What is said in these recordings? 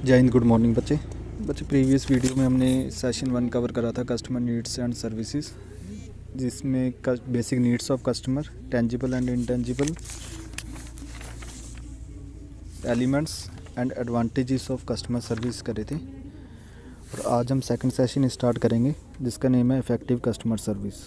जय Hind, good morning बच्चे। Previous video में हमने सेशन 1 कवर करा था कस्टमर नीड्स एंड सर्विसेज, जिसमें basic needs of customer, tangible and intangible elements and advantages of customer service करे थे। और आज हम सेकंड सेशन स्टार्ट करेंगे जिसका नेम है इफ़ेक्टिव कस्टमर सर्विस।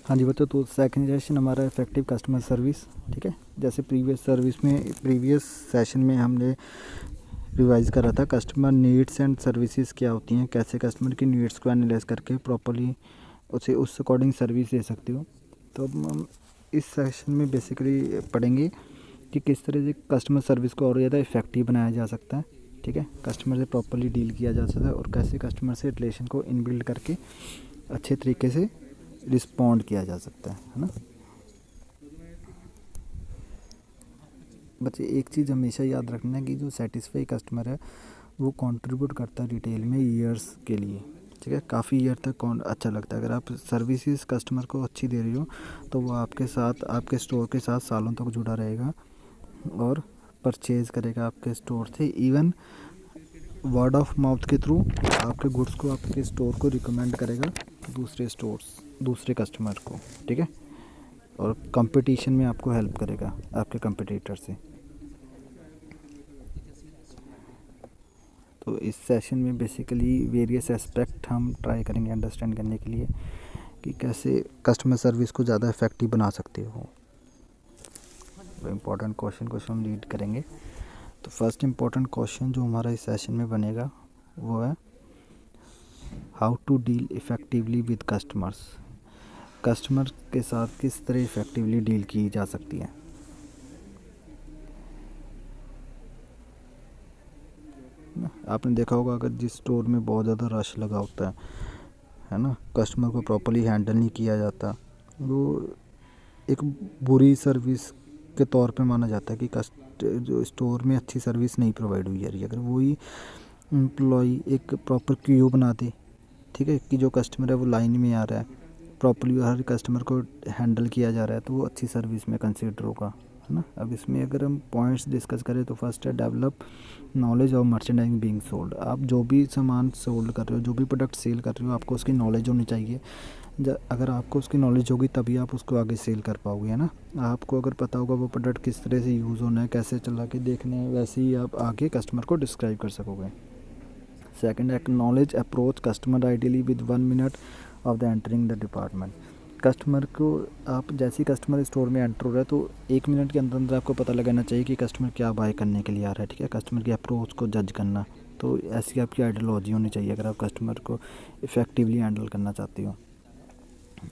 हाँ जी बच्चों, तो सेकंड सेशन हमारा इफ़ेक्टिव कस्टमर सर्विस। ठीक है, जैसे प्रीवियस सेशन में हमने रिवाइज़ करा था कस्टमर नीड्स एंड सर्विसेज क्या होती हैं, कैसे कस्टमर की नीड्स को एनालाइज करके प्रॉपर्ली उसे उस अकॉर्डिंग सर्विस दे सकते हो। तो अब हम इस सेशन में बेसिकली पढ़ेंगे कि किस तरह से कस्टमर सर्विस को और ज़्यादा इफ़ेक्टिव बनाया जा सकता है। ठीक है, कस्टमर से प्रॉपर्ली डील किया जा सकता है और कैसे कस्टमर से रिलेशन को इनबिल्ड करके अच्छे तरीके से रिस्पॉन्ड किया जा सकता है ना। बच्चे एक चीज़ हमेशा याद रखना है कि जो सेटिस्फाई कस्टमर है वो कंट्रीब्यूट करता है रिटेल में ईयर्स के लिए। ठीक है, काफ़ी ईयर तक अच्छा लगता है। अगर आप सर्विसेज कस्टमर को अच्छी दे रही हो तो वो आपके साथ, आपके स्टोर के साथ सालों तक जुड़ा रहेगा और परचेज़ करेगा आपके स्टोर से। इवन वर्ड ऑफ माउथ के थ्रू आपके गुड्स को, आपके स्टोर को रिकमेंड करेगा दूसरे कस्टमर को। ठीक है, और कंपटीशन में आपको हेल्प करेगा आपके कंपटीटर से। तो इस सेशन में बेसिकली वेरियस एस्पेक्ट हम ट्राई करेंगे अंडरस्टैंड करने के लिए कि कैसे कस्टमर सर्विस को ज़्यादा इफ़ेक्टिव बना सकते हो। इम्पोर्टेंट क्वेश्चन को हम रीड करेंगे। तो फर्स्ट इम्पोर्टेंट क्वेश्चन जो हमारा इस सेशन में बनेगा वो है how to deal effectively with customers. Customer के साथ किस तरह इफ़ेक्टिवली डील की जा सकती है। आपने देखा होगा अगर जिस स्टोर में बहुत ज़्यादा रश लगा होता है ना, कस्टमर को प्रॉपर्ली हैंडल नहीं किया जाता, वो एक बुरी सर्विस के तौर पे माना जाता है कि जो स्टोर में अच्छी सर्विस नहीं प्रोवाइड हुई जा रही है। अगर वही एम्प्लॉई एक प्रॉपर क्यू बना दे, ठीक है, कि जो कस्टमर है वो लाइन में आ रहा है, प्रॉपर्ली हर कस्टमर को हैंडल किया जा रहा है, तो वो अच्छी सर्विस में कंसिडर होगा, है ना। अब इसमें अगर हम पॉइंट्स डिस्कस करें तो फर्स्ट है develop knowledge of merchandising being sold. आप जो भी सामान सोल्ड कर रहे हो, जो भी प्रोडक्ट सेल कर रहे हो, आपको उसकी नॉलेज होनी चाहिए। अगर आपको उसकी नॉलेज होगी तभी आप उसको आगे सेल कर पाओगे, है ना। आपको अगर पता होगा वो प्रोडक्ट किस तरह से यूज़ होना है, कैसे चला के देखने है, वैसे ही आप आगे कस्टमर को डिस्क्राइब कर सकोगे। Second, acknowledge approach customer ideally with 1 minute of the entering the department. Customer को आप जैसे ही कस्टमर स्टोर में एंटर हो रहा है तो 1 मिनट के अंदर अंदर आपको पता लगाना चाहिए कि कस्टमर क्या बाय करने के लिए आ रहा है। ठीक है, कस्टमर की अप्रोच को जज करना, तो ऐसी आपकी आइडियोलॉजी होनी चाहिए अगर आप कस्टमर को इफ़ेक्टिवली हैंडल करना चाहते हो।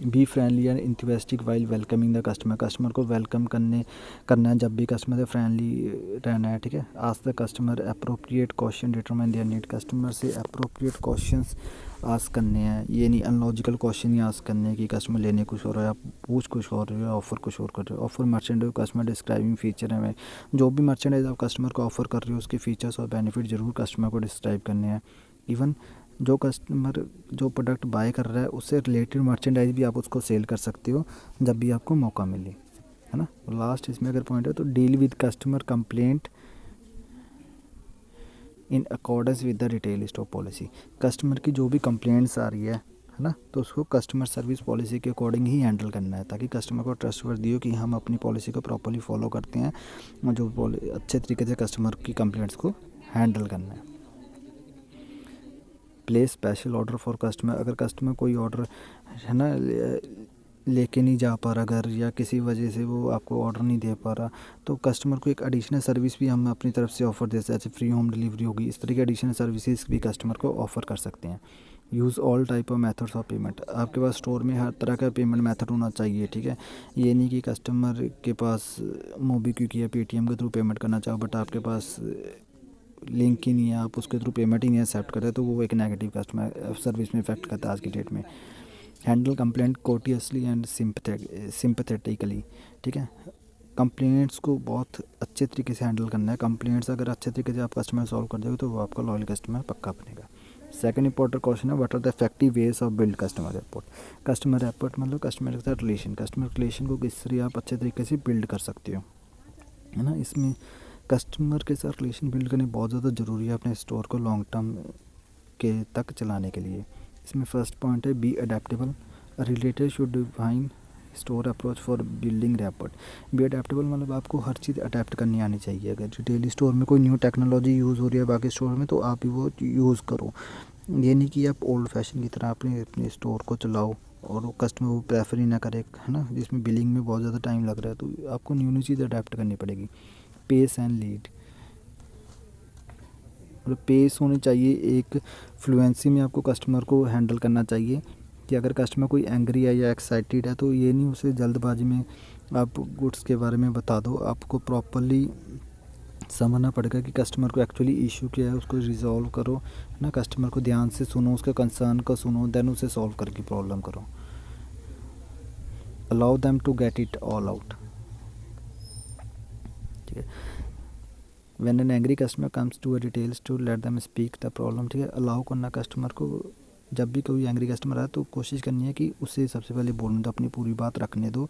Be friendly and enthusiastic while welcoming the customer. Customer को वेलकम करना है जब भी कस्टमर से फ्रेंडली रहना है। ठीक है, ask the customer appropriate question determine their need. Customer से अप्रोप्रिएट क्वेश्चंस आस्क करने हैं, ये नहीं अनलॉजिकल क्वेश्चन ही आस्क करने हैं कि कस्टमर लेने कुछ और है, आप पूछ कुछ और रहे हो, ऑफर कुछ और कर रहे हो। Offer merchandise customer describing feature है, जो भी मर्चेंडाइज आप कस्टमर को ऑफर कर रहे हो उसके फीचर्स और बेनिफिट ज़रूर कस्टमर को डिस्क्राइब करने हैं। इवन जो कस्टमर जो प्रोडक्ट बाय कर रहा है उससे रिलेटेड मर्चेंडाइज भी आप उसको सेल कर सकते हो जब भी आपको मौका मिले, है ना। लास्ट इसमें अगर पॉइंट है तो deal with customer complaint in accordance with the retail store policy. Customer की जो भी कंप्लेंट्स आ रही है ना, तो उसको कस्टमर सर्विस पॉलिसी के अकॉर्डिंग ही हैंडल करना है, ताकि कस्टमर को ट्रस्टवर्दी हो कि हम अपनी पॉलिसी को प्रॉपर्ली फॉलो करते हैं और जो अच्छे तरीके से कस्टमर की कंप्लेंट्स को हैंडल करना है। Place special order for customer. अगर कस्टमर कोई ऑर्डर है ना लेके नहीं जा पा रहा घर, या किसी वजह से वो आपको ऑर्डर नहीं दे पा रहा, तो कस्टमर को एक एडिशनल सर्विस भी हम अपनी तरफ से ऑफ़र दे सकते हैं, जैसे फ्री होम डिलीवरी होगी। इस तरह की एडिशनल सर्विसेज भी कस्टमर को ऑफ़र कर सकते हैं। Use all type of methods of payment. आपके पास स्टोर में हर तरह का पेमेंट मेथड होना चाहिए। ठीक है, ये नहीं कि कस्टमर के पास मोबीक्विक या पेटीएम के थ्रू पेमेंट करना चाहो बट आपके पास लिंक ही नहीं है, आप उसके थ्रू पेमेंट ही नहीं एक्सेप्ट कर रहे, तो वो एक नेगेटिव कस्टमर सर्विस में इफेक्ट करता है आज की डेट में। Handle complaint courteously and sympathetically. ठीक है, कंप्लेंट्स को बहुत अच्छे तरीके से हैंडल करना है। कंप्लेंट्स अगर अच्छे तरीके से आप कस्टमर सॉल्व कर दोगे तो वो आपका लॉयल कस्टमर पक्का बनेगा। सेकंड इंपॉर्टेंट क्वेश्चन है, what are the effective ways of build customer rapport. Customer rapport मतलब कस्टमर के साथ रिलेशन, कस्टमर रिलेशन को किस तरह आप अच्छे तरीके से बिल्ड कर सकते हो, है ना। इसमें कस्टमर के साथ रिलेशन बिल्ड करनी बहुत ज़्यादा ज़रूरी है अपने स्टोर को लॉन्ग टर्म के तक चलाने के लिए। इसमें फर्स्ट पॉइंट है be adaptable, related should define store approach for building rapport. Be adaptable मतलब आपको हर चीज़ अडेप्ट करनी आनी चाहिए। अगर रिटेल स्टोर में कोई न्यू टेक्नोलॉजी यूज़ हो रही है बाकी स्टोर में, तो आप भी वो यूज़ करो। ये नहीं कि आप ओल्ड फैशन की तरह अपने स्टोर को चलाओ और वो कस्टमर वो प्रेफर ही ना करे, है ना, जिसमें बिलिंग में बहुत ज़्यादा टाइम लग रहा है। तो आपको न्यू न्यू चीज़ अडेप्ट करनी पड़ेगी। पेस एंड लीड, मतलब पेस होनी चाहिए, एक फ्लुएंसी में आपको कस्टमर को हैंडल करना चाहिए कि अगर कस्टमर कोई एंग्री है या एक्साइटेड है तो ये नहीं उसे जल्दबाजी में आप गुड्स के बारे में बता दो। आपको प्रॉपरली समझना पड़ेगा कि कस्टमर को एक्चुअली इशू क्या है, उसको रिजॉल्व करो, है ना। कस्टमर को ध्यान से सुनो, उसके कंसर्न को सुनो, देन उसे सॉल्व करके प्रॉब्लम करो। Allow them to get it all out, ठीक है। When an angry customer comes to a details to let them speak the problem, ठीक है। अलाउ करना कस्टमर को, जब भी कोई एंग्री कस्टमर आए तो कोशिश करनी है कि उसे सबसे पहले बोलने दो, अपनी पूरी बात रखने दो।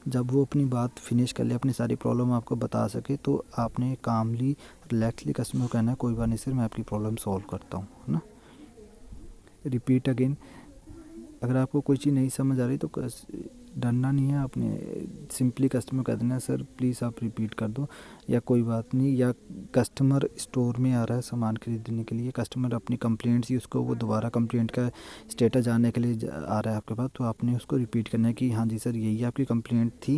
जब वो अपनी बात फिनिश कर ले, अपनी सारी प्रॉब्लम आपको बता सके, तो आपने कामली रिलैक्सली कस्टमर को कहना है कोई बात नहीं सर, मैं आपकी प्रॉब्लम सॉल्व करता हूँ, है ना। रिपीट अगेन, अगर आपको कोई चीज़ नहीं समझ आ रही तो डरना नहीं है, आपने सिंपली कस्टमर कह देना सर प्लीज़ आप रिपीट कर दो, या कोई बात नहीं। या कस्टमर स्टोर में आ रहा है सामान खरीदने के लिए, कस्टमर अपनी कंप्लेंट थी, उसको वो दोबारा कंप्लेंट का स्टेटस जानने के लिए आ रहा है आपके पास, तो आपने उसको रिपीट करना है कि हाँ जी सर यही आपकी कंप्लेंट थी,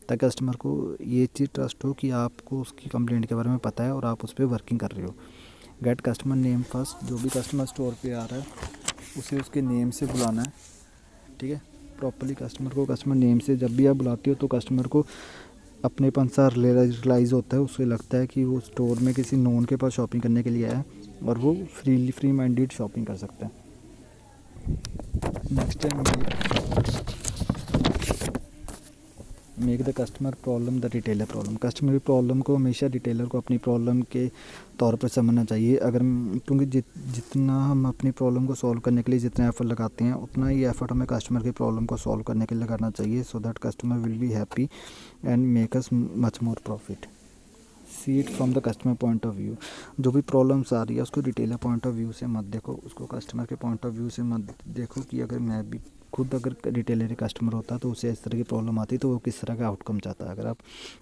ताकि कस्टमर को ये चीज़ ट्रस्ट हो कि आपको उसकी कंप्लेंट के बारे में पता है और आप उस पर वर्किंग कर रहे हो। गेट कस्टमर नेम फर्स्ट, जो भी कस्टमर स्टोर पे आ रहा है उसे उसके नेम से बुलाना है, ठीक है। प्रॉपर्ली कस्टमर को कस्टमर नेम से जब भी आप बुलाते हो तो कस्टमर को अपनेपन सा रियलाइज़ होता है, उसे लगता है कि वो स्टोर में किसी नोन के पास शॉपिंग करने के लिए आया है और वो फ्री माइंडेड शॉपिंग कर सकता है। Next time make the customer problem the retailer problem. Customer की प्रॉब्लम को हमेशा रिटेलर को अपनी प्रॉब्लम के तौर पर समझना चाहिए। अगर क्योंकि जितना हम अपनी प्रॉब्लम को सॉल्व करने के लिए जितना एफर्ट लगाते हैं, उतना ही एफर्ट हमें कस्टमर की प्रॉब्लम को सॉल्व करने के लिए लगाना चाहिए, so that customer will be happy and make us much more profit. See it from the customer point of view. जो भी प्रॉब्लम्स आ रही है उसको रिटेलर पॉइंट ऑफ व्यू से मत देखो, उसको कस्टमर के पॉइंट ऑफ व्यू से मत देखो कि अगर मैं भी खुद अगर रिटेलर कस्टमर होता तो उसे इस तरह की प्रॉब्लम आती तो वो किस तरह का आउटकम चाहता है। अगर आप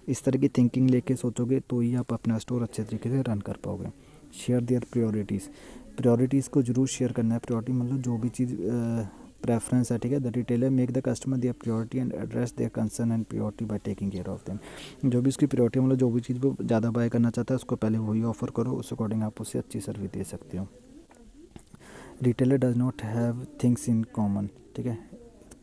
इस तरह की थिंकिंग लेके सोचोगे तो ही आप अपना स्टोर अच्छे तरीके से रन कर पाओगे। शेयर देयर प्रायोरिटीज़ को जरूर शेयर करना है। प्रायोरिटी मतलब जो भी चीज़ प्रेफरेंस है, ठीक है। The retailer make the customer their priority and address their concern and priority by taking care of them. जो भी उसकी प्रायोरिटी मतलब जो भी चीज़ वो ज़्यादा बाय करना चाहता है उसको पहले वही ऑफर करो, उस अकॉर्डिंग आप उसे अच्छी सर्विस दे सकते हो। Retailer does not have things in common, ठीक है।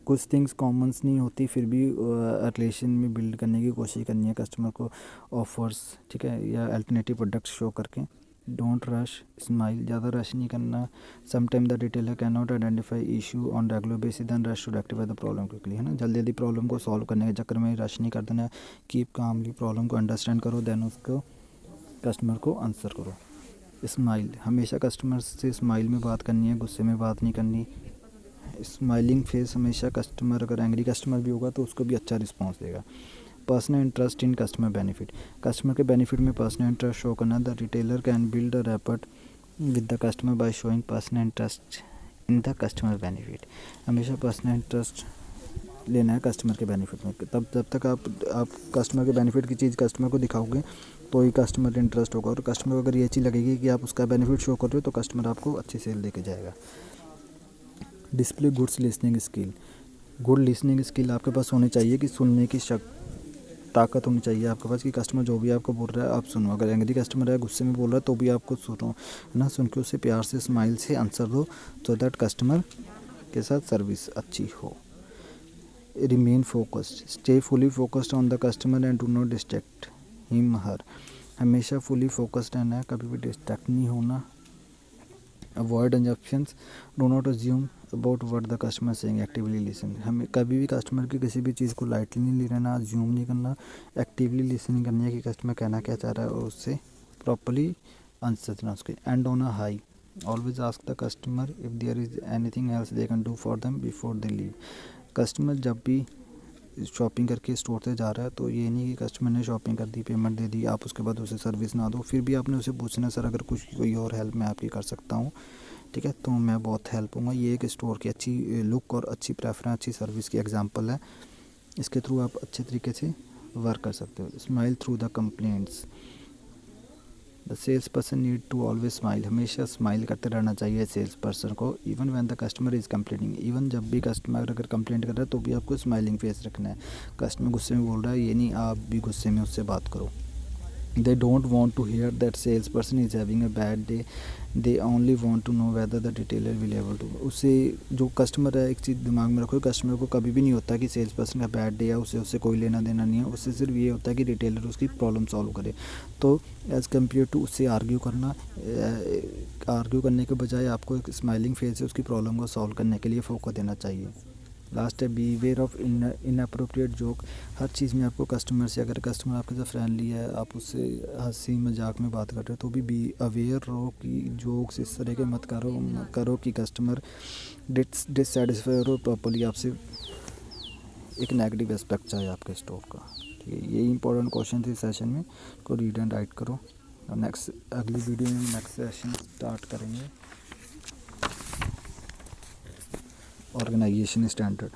कुछ थिंग्स कॉमन्स नहीं होती, फिर भी रिलेशन में बिल्ड करने की कोशिश करनी है कस्टमर को ऑफर्स, ठीक है, या अल्टरनेटिव प्रोडक्ट्स शो करके। डोंट रश, स्माइल, ज़्यादा रश नहीं करना। Sometime the retailer can not identify issue on regular basis then rush to rectify the problem quickly, है ना। जल्दी जल्दी प्रॉब्लम को सॉल्व करने के चक्कर में रश नहीं कर देना। कीप कामली, प्रॉब्लम को अंडरस्टैंड करो, देन उसको कस्टमर को आंसर करो। स्माइल, हमेशा कस्टमर से स्माइल में बात करनी है, गुस्से में बात नहीं करनी। स्माइलिंग फेस हमेशा कस्टमर, अगर एंग्री कस्टमर भी होगा तो उसको भी अच्छा रिस्पॉन्स देगा। Personal interest in customer benefit, customer के बेनिफिट में पर्सनल इंटरेस्ट शो करना। The retailer can build a rapport with the customer by showing personal interest in the customer benefit. हमेशा पर्सनल इंटरेस्ट लेना है कस्टमर के benefit में। तब जब तक आप कस्टमर के बेनिफिट की चीज़ कस्टमर को दिखाओगे तो ही कस्टमर इंटरेस्ट होगा, और कस्टमर को अगर ये चीज़ लगेगी कि आप उसका बेनिफिट शो कर रहे हो तो कस्टमर आपको अच्छी सेल देके जाएगा। Display goods listening skill, good listening skill आपके पास होनी चाहिए कि सुनने की ताकत होनी चाहिए आपके पास कि कस्टमर जो भी आपको बोल रहा है आप सुनो। अगर एंग्री कस्टमर है, गुस्से में बोल रहा है, तो भी आपको सुनो, है ना। सुन के उसे प्यार से स्माइल से आंसर दो, सो दैट कस्टमर के साथ सर्विस अच्छी हो। Remain focused, stay fully focused on the customer and do not distract him her. हमेशा फुली फोकस्ड रहना है, कभी भी डिस्ट्रैक्ट नहीं होना। Avoid interruptions, do not assume about what the customer saying, actively listen. हमें कभी भी कस्टमर की किसी भी चीज़ को लाइटली नहीं लेना, अज्यूम नहीं करना, एक्टिवली लिसनिंग करनी है कि कस्टमर कहना क्या चाह रहा है और उससे प्रॉपर्ली आंसर देना उसके। And on a high, always ask the customer if there is anything else they can do for them before they leave. Customer जब भी शॉपिंग करके स्टोर से जा रहा है तो ये नहीं कि कस्टमर ने शॉपिंग कर दी, पेमेंट दे दी, आप उसके बाद उसे सर्विस ना दो, फिर भी आपने उसे पूछना सर अगर कुछ कोई और हेल्प मैं आपकी कर सकता हूँ, ठीक है, तो मैं बहुत हेल्प हूँगा। ये एक स्टोर की अच्छी लुक और अच्छी प्रेफरेंस, अच्छी सर्विस की एग्जांपल है। इसके थ्रू आप अच्छे तरीके से वर्क कर सकते हो। Smile through the complaints. The sales person need to always smile. हमेशा स्माइल करते रहना चाहिए सेल्स पर्सन को। Even when the customer is complaining, even जब भी कस्टमर अगर कंप्लेंट कर रहा है तो भी आपको स्माइलिंग फेस रखना है। कस्टमर गुस्से में बोल रहा है, ये नहीं आप भी गुस्से में उससे बात करो। They don't want to hear that salesperson is having a bad day. They only want to know whether the retailer will able to। उससे जो कस्टमर है, एक चीज़ दिमाग में रखो, कस्टमर को कभी भी नहीं होता कि सेल्स पर्सन का बैड डे है, उससे कोई लेना देना नहीं है। उससे सिर्फ ये होता है कि रिटेलर उसकी प्रॉब्लम सॉल्व करे। तो एज़ कम्पेयर टू उससे आर्ग्यू करने के बजाय आपको एक स्माइलिंग फेस से उसकी प्रॉब्लम को सॉल्व करने के लिए फोकस देना चाहिए। लास्ट है बीवेयर ऑफ इनअप्रोप्रिएट जोक। हर चीज़ में आपको कस्टमर से, अगर कस्टमर आपके साथ फ्रेंडली है, आप उससे हंसी मजाक में बात कर रहे हो तो भी अवेयर रहो कि जोक्स इस तरह के मत करो कि कस्टमर डिससेटिस्फाई हो प्रॉपर्ली आपसे एक नेगेटिव एस्पेक्ट चाहे आपके स्टोर का। ठीक है, यही इंपॉर्टेंट क्वेश्चन थे सेशन में, को रीड एंड राइट करो। और नेक्स्ट अगली वीडियो में नेक्स्ट सेशन स्टार्ट करेंगे ऑर्गेनाइजेशन स्टैंडर्ड।